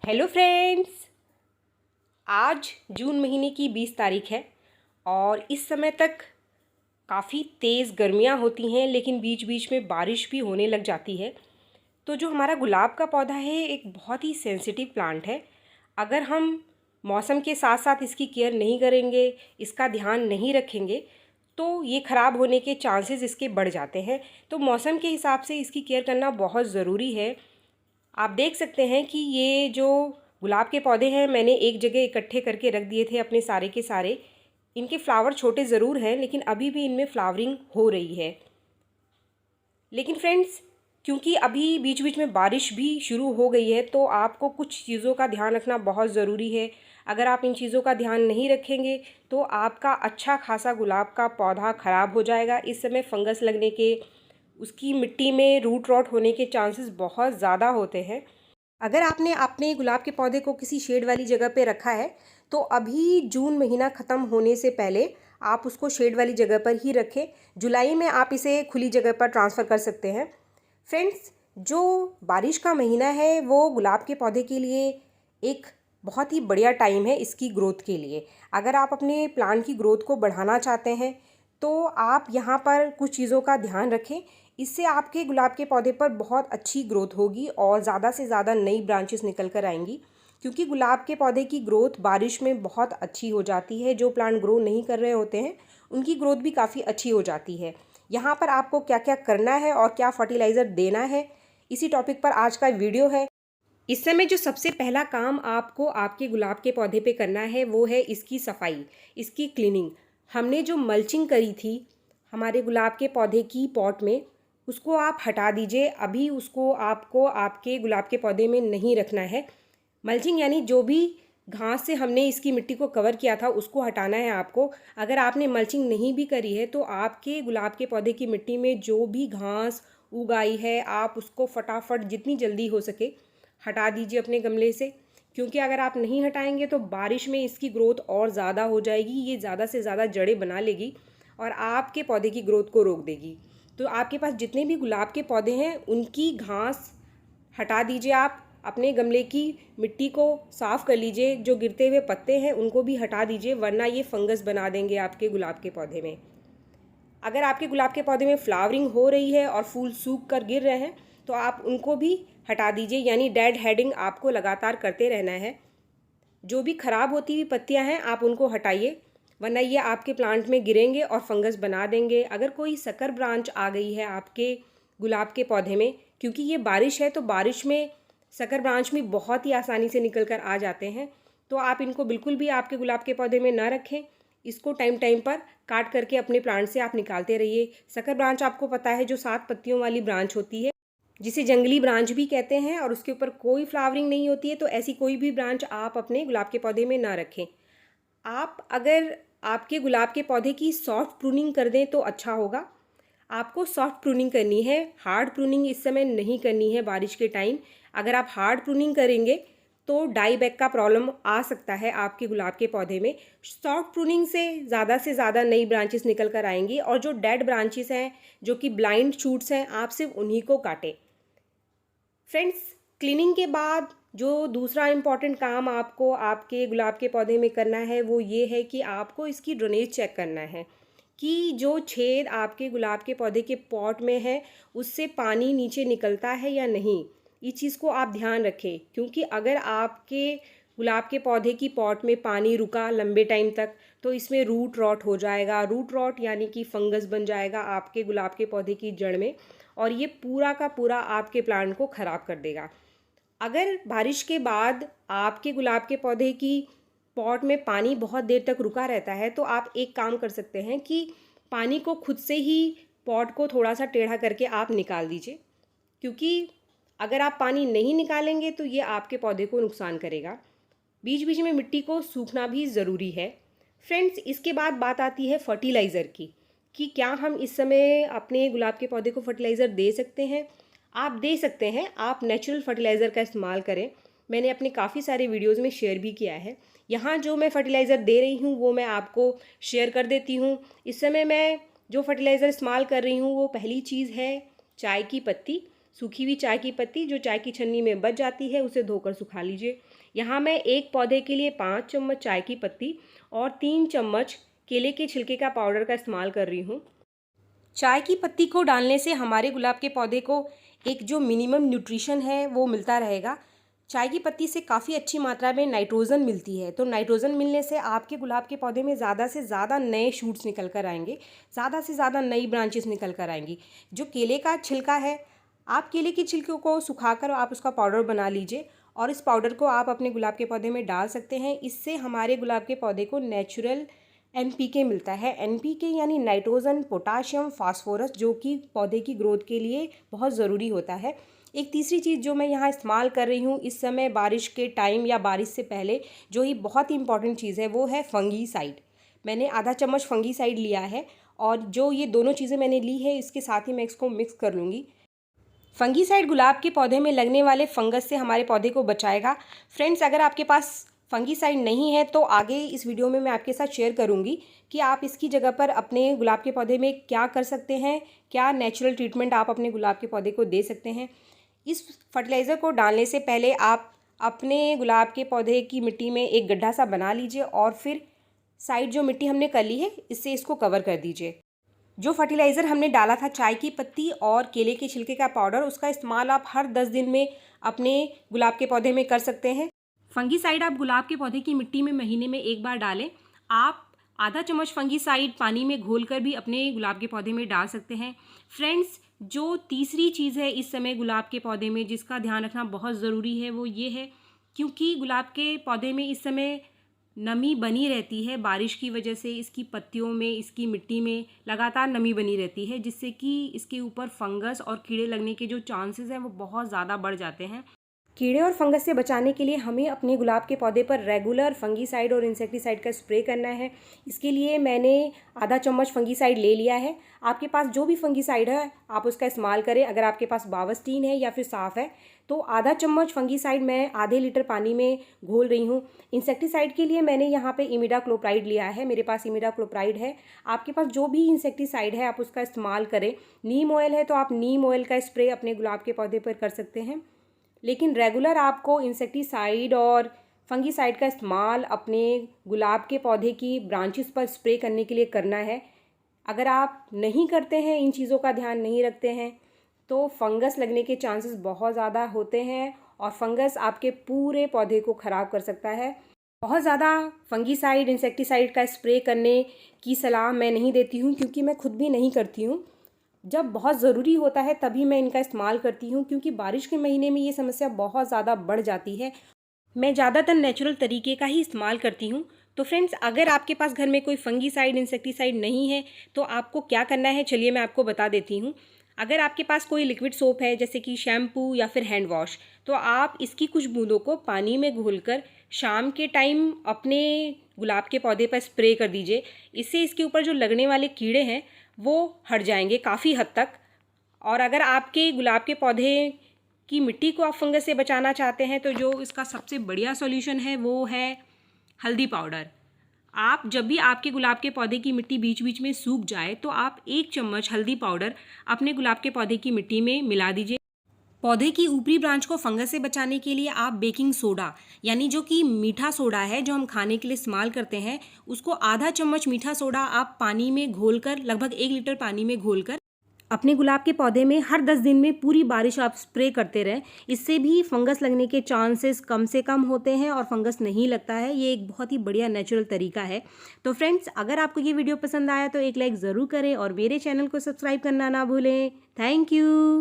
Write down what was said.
Hello friends. आज जून महीने की 20 तारीख है और इस समय तक काफ़ी तेज़ गर्मियां होती हैं, लेकिन बीच बीच में बारिश भी होने लग जाती है। तो जो हमारा गुलाब का पौधा है एक बहुत ही सेंसिटिव प्लांट है। अगर हम मौसम के साथ साथ इसकी केयर नहीं करेंगे, इसका ध्यान नहीं रखेंगे, तो ये ख़राब होने के चांसेस इसके बढ़ जाते हैं। तो मौसम के हिसाब से इसकी केयर करना बहुत ज़रूरी है। आप देख सकते हैं कि ये जो गुलाब के पौधे हैं मैंने एक जगह इकट्ठे करके रख दिए थे अपने सारे के सारे। इनके फ्लावर छोटे ज़रूर हैं, लेकिन अभी भी इनमें फ्लावरिंग हो रही है। लेकिन फ्रेंड्स, क्योंकि अभी बीच बीच में बारिश भी शुरू हो गई है, तो आपको कुछ चीज़ों का ध्यान रखना बहुत ज़रूरी है। अगर आप इन चीज़ों का ध्यान नहीं रखेंगे तो आपका अच्छा खासा गुलाब का पौधा ख़राब हो जाएगा। इस समय फंगस लगने के, उसकी मिट्टी में रूट रॉट होने के चांसेस बहुत ज़्यादा होते हैं। अगर आपने अपने गुलाब के पौधे को किसी शेड वाली जगह पे रखा है, तो अभी जून महीना ख़त्म होने से पहले आप उसको शेड वाली जगह पर ही रखें। जुलाई में आप इसे खुली जगह पर ट्रांसफ़र कर सकते हैं। फ्रेंड्स, जो बारिश का महीना है वो गुलाब के पौधे के लिए एक बहुत ही बढ़िया टाइम है इसकी ग्रोथ के लिए। अगर आप अपने प्लांट की ग्रोथ को बढ़ाना चाहते हैं तो आप यहाँ पर कुछ चीज़ों का ध्यान रखें। इससे आपके गुलाब के पौधे पर बहुत अच्छी ग्रोथ होगी और ज़्यादा से ज़्यादा नई ब्रांचेस निकल कर आएंगी, क्योंकि गुलाब के पौधे की ग्रोथ बारिश में बहुत अच्छी हो जाती है। जो प्लांट ग्रो नहीं कर रहे होते हैं उनकी ग्रोथ भी काफ़ी अच्छी हो जाती है। यहाँ पर आपको क्या क्या करना है और क्या फर्टिलाइज़र देना है, इसी टॉपिक पर आज का वीडियो है। इस समय जो सबसे पहला काम आपको आपके गुलाब के पौधे पे करना है वो है इसकी सफाई, इसकी क्लीनिंग। हमने जो मल्चिंग करी थी हमारे गुलाब के पौधे की पॉट में, उसको आप हटा दीजिए। अभी उसको आपको आपके गुलाब के पौधे में नहीं रखना है। मल्चिंग यानी जो भी घास से हमने इसकी मिट्टी को कवर किया था उसको हटाना है आपको। अगर आपने मल्चिंग नहीं भी करी है तो आपके गुलाब के पौधे की मिट्टी में जो भी घास उग आई है आप उसको फटाफट जितनी जल्दी हो सके हटा दीजिए अपने गमले से, क्योंकि अगर आप नहीं हटाएंगे तो बारिश में इसकी ग्रोथ और ज़्यादा हो जाएगी। ये ज़्यादा से ज़्यादा जड़ें बना लेगी और आपके पौधे की ग्रोथ को रोक देगी। तो आपके पास जितने भी गुलाब के पौधे हैं उनकी घास हटा दीजिए। आप अपने गमले की मिट्टी को साफ़ कर लीजिए। जो गिरते हुए पत्ते हैं उनको भी हटा दीजिए, वरना ये फंगस बना देंगे आपके गुलाब के पौधे में। अगर आपके गुलाब के पौधे में फ्लावरिंग हो रही है और फूल सूख कर गिर रहे हैं तो आप उनको भी हटा दीजिए, यानी डेड हेडिंग आपको लगातार करते रहना है। जो भी ख़राब होती हुई पत्तियां हैं आप उनको हटाइए, वरना ये आपके प्लांट में गिरेंगे और फंगस बना देंगे। अगर कोई सकर ब्रांच आ गई है आपके गुलाब के पौधे में, क्योंकि ये बारिश है तो बारिश में सकर ब्रांच भी बहुत ही आसानी से निकल कर आ जाते हैं, तो आप इनको बिल्कुल भी आपके गुलाब के पौधे में ना रखें। इसको टाइम टाइम पर काट करके अपने प्लांट से आप निकालते रहिए। सकर ब्रांच आपको पता है जो 7 पत्तियों वाली ब्रांच होती है, जिसे जंगली ब्रांच भी कहते हैं, और उसके ऊपर कोई फ्लावरिंग नहीं होती है, तो ऐसी कोई भी ब्रांच आप अपने गुलाब के पौधे में ना रखें। आप अगर आपके गुलाब के पौधे की सॉफ्ट प्रूनिंग कर दें तो अच्छा होगा। आपको सॉफ्ट प्रूनिंग करनी है, हार्ड प्रूनिंग इस समय नहीं करनी है बारिश के टाइम। अगर आप हार्ड प्रूनिंग करेंगे तो डाई बैक का प्रॉब्लम आ सकता है आपके गुलाब के पौधे में। सॉफ्ट प्रूनिंग से ज़्यादा नई ब्रांचेस निकल कर आएंगी, और जो डेड ब्रांचेस हैं, जो कि ब्लाइंड शूट्स हैं, आप सिर्फ उन्हीं को काटें। फ्रेंड्स, क्लीनिंग के बाद जो दूसरा इम्पॉर्टेंट काम आपको आपके गुलाब के पौधे में करना है वो ये है कि आपको इसकी ड्रेनेज चेक करना है कि जो छेद आपके गुलाब के पौधे के पॉट में है उससे पानी नीचे निकलता है या नहीं। इस चीज़ को आप ध्यान रखें, क्योंकि अगर आपके गुलाब के पौधे की पॉट में पानी रुका लंबे टाइम तक तो इसमें रूट रॉट हो जाएगा। रूट रॉट यानी कि फंगस बन जाएगा आपके गुलाब के पौधे की जड़ में, और ये पूरा का पूरा आपके प्लांट को ख़राब कर देगा। अगर बारिश के बाद आपके गुलाब के पौधे की पॉट में पानी बहुत देर तक रुका रहता है तो आप एक काम कर सकते हैं कि पानी को खुद से ही पॉट को थोड़ा सा टेढ़ा करके आप निकाल दीजिए, क्योंकि अगर आप पानी नहीं निकालेंगे तो ये आपके पौधे को नुकसान करेगा। बीच बीच में मिट्टी को सूखना भी ज़रूरी है। फ्रेंड्स, इसके बाद बात आती है फर्टिलाइज़र की, कि क्या हम इस समय अपने गुलाब के पौधे को फर्टिलाइज़र दे सकते हैं। आप दे सकते हैं, आप नेचुरल फर्टिलाइज़र का इस्तेमाल करें। मैंने अपने काफ़ी सारे वीडियोज़ में शेयर भी किया है। यहाँ जो मैं फ़र्टिलाइज़र दे रही हूँ वो मैं आपको शेयर कर देती हूँ। इस समय मैं जो फर्टिलाइज़र इस्तेमाल कर रही हूँ वो पहली चीज़ है चाय की पत्ती। सूखी हुई चाय की पत्ती जो चाय की छन्नी में बच जाती है उसे धोकर सुखा लीजिए। यहाँ मैं एक पौधे के लिए 5 चम्मच चाय की पत्ती और 3 चम्मच केले के छिलके का पाउडर का इस्तेमाल कर रही हूँ। चाय की पत्ती को डालने से हमारे गुलाब के पौधे को एक जो मिनिमम न्यूट्रिशन है वो मिलता रहेगा। चाय की पत्ती से काफ़ी अच्छी मात्रा में नाइट्रोजन मिलती है, तो नाइट्रोजन मिलने से आपके गुलाब के पौधे में ज़्यादा से ज़्यादा नए शूट्स निकल कर आएंगे, ज़्यादा से ज़्यादा नई ब्रांचेस निकल कर आएंगी। जो केले का छिलका है, आप केले के छिलके को सुखाकर आप उसका पाउडर बना लीजिए और इस पाउडर को आप अपने गुलाब के पौधे में डाल सकते हैं। इससे हमारे गुलाब के पौधे को नेचुरल NPK मिलता है। NPK यानी नाइट्रोजन, पोटाशियम, फास्फोरस, जो कि पौधे की ग्रोथ के लिए बहुत ज़रूरी होता है। एक तीसरी चीज़ जो मैं यहाँ इस्तेमाल कर रही हूँ इस समय बारिश के टाइम या बारिश से पहले, जो ही बहुत ही इंपॉर्टेंट चीज़ है वो है फंगीसाइड। मैंने आधा चम्मच फंगीसाइड लिया है और जो ये दोनों चीज़ें मैंने ली है इसके साथ ही मैं इसको मिक्स कर लूँगी। फंगीसाइड गुलाब के पौधे में लगने वाले फंगस से हमारे पौधे को बचाएगा। फ्रेंड्स, अगर आपके पास फंगीसाइड नहीं है तो आगे इस वीडियो में मैं आपके साथ शेयर करूंगी कि आप इसकी जगह पर अपने गुलाब के पौधे में क्या कर सकते हैं, क्या नेचुरल ट्रीटमेंट आप अपने गुलाब के पौधे को दे सकते हैं। इस फर्टिलाइज़र को डालने से पहले आप अपने गुलाब के पौधे की मिट्टी में एक गड्ढा सा बना लीजिए और फिर साइड जो मिट्टी हमने कर ली है इससे इसको कवर कर दीजिए। जो फर्टिलाइज़र हमने डाला था चाय की पत्ती और केले के छिलके का पाउडर, उसका इस्तेमाल आप हर 10 दिन में अपने गुलाब के पौधे में कर सकते हैं। फंगीसाइड आप गुलाब के पौधे की मिट्टी में महीने में एक बार डालें। आप आधा चम्मच फंगीसाइड पानी में घोलकर भी अपने गुलाब के पौधे में डाल सकते हैं। फ्रेंड्स, जो तीसरी चीज़ है इस समय गुलाब के पौधे में जिसका ध्यान रखना बहुत ज़रूरी है वो ये है, क्योंकि गुलाब के पौधे में इस समय नमी बनी रहती है बारिश की वजह से, इसकी पत्तियों में, इसकी मिट्टी में लगातार नमी बनी रहती है, जिससे कि इसके ऊपर फंगस और कीड़े लगने के जो चांसेस हैं वो बहुत ज़्यादा बढ़ जाते हैं। कीड़े और फंगस से बचाने के लिए हमें अपने गुलाब के पौधे पर रेगुलर फंगीसाइड और इंसेक्टिसाइड का स्प्रे करना है। इसके लिए मैंने आधा चम्मच फंगीसाइड ले लिया है। आपके पास जो भी फंगीसाइड है आप उसका इस्तेमाल करें। अगर आपके पास बावस्टीन है या फिर साफ़ है तो आधा चम्मच फंगीसाइड मैं आधे लीटर पानी में घोल रही हूँ। इंसेक्टिसाइड के लिए मैंने यहाँ पे इमिडाक्लोप्राइड लिया है, मेरे पास इमिडाक्लोप्राइड है। आपके पास जो भी इंसेक्टिसाइड है आप उसका इस्तेमाल करें। नीम ऑयल है तो आप नीम ऑयल का स्प्रे अपने गुलाब के पौधे पर कर सकते हैं, लेकिन रेगुलर आपको इंसेक्टिसाइड और फंगीसाइड का इस्तेमाल अपने गुलाब के पौधे की ब्रांचेस पर स्प्रे करने के लिए करना है। अगर आप नहीं करते हैं, इन चीज़ों का ध्यान नहीं रखते हैं, तो फंगस लगने के चांसेस बहुत ज़्यादा होते हैं और फंगस आपके पूरे पौधे को ख़राब कर सकता है। बहुत ज़्यादा फंगीसाइड, इंसेक्टिसाइड का स्प्रे करने की सलाह मैं नहीं देती हूँ, क्योंकि मैं खुद भी नहीं करती हूँ। जब बहुत ज़रूरी होता है तभी मैं इनका इस्तेमाल करती हूँ, क्योंकि बारिश के महीने में ये समस्या बहुत ज़्यादा बढ़ जाती है। मैं ज़्यादातर नेचुरल तरीके का ही इस्तेमाल करती हूँ। तो फ्रेंड्स, अगर आपके पास घर में कोई फंगीसाइड, इंसेक्टिसाइड नहीं है तो आपको क्या करना है चलिए मैं आपको बता देती हूँ। अगर आपके पास कोई लिक्विड सोप है जैसे कि शैम्पू या फिर हैंड वॉश, तो आप इसकी कुछ बूंदों को पानी में घोलकर शाम के टाइम अपने गुलाब के पौधे पर स्प्रे कर दीजिए। इससे इसके ऊपर जो लगने वाले कीड़े हैं वो हट जाएंगे काफ़ी हद तक। और अगर आपके गुलाब के पौधे की मिट्टी को आप फंगस से बचाना चाहते हैं तो जो इसका सबसे बढ़िया सॉल्यूशन है वो है हल्दी पाउडर। आप जब भी आपके गुलाब के पौधे की मिट्टी बीच बीच में सूख जाए तो आप 1 चम्मच हल्दी पाउडर अपने गुलाब के पौधे की मिट्टी में मिला दीजिए। पौधे की ऊपरी ब्रांच को फंगस से बचाने के लिए आप बेकिंग सोडा, यानी जो कि मीठा सोडा है जो हम खाने के लिए इस्तेमाल करते हैं, उसको आधा चम्मच मीठा सोडा आप पानी में घोलकर, लगभग 1 लीटर पानी में घोलकर अपने गुलाब के पौधे में हर 10 दिन में पूरी बारिश आप स्प्रे करते रहें। इससे भी फंगस लगने के चांसेस कम से कम होते हैं और फंगस नहीं लगता है। ये एक बहुत ही बढ़िया नेचुरल तरीका है। तो फ्रेंड्स, अगर आपको ये वीडियो पसंद आया तो एक लाइक ज़रूर करें और मेरे चैनल को सब्सक्राइब करना ना भूलें। Thank you.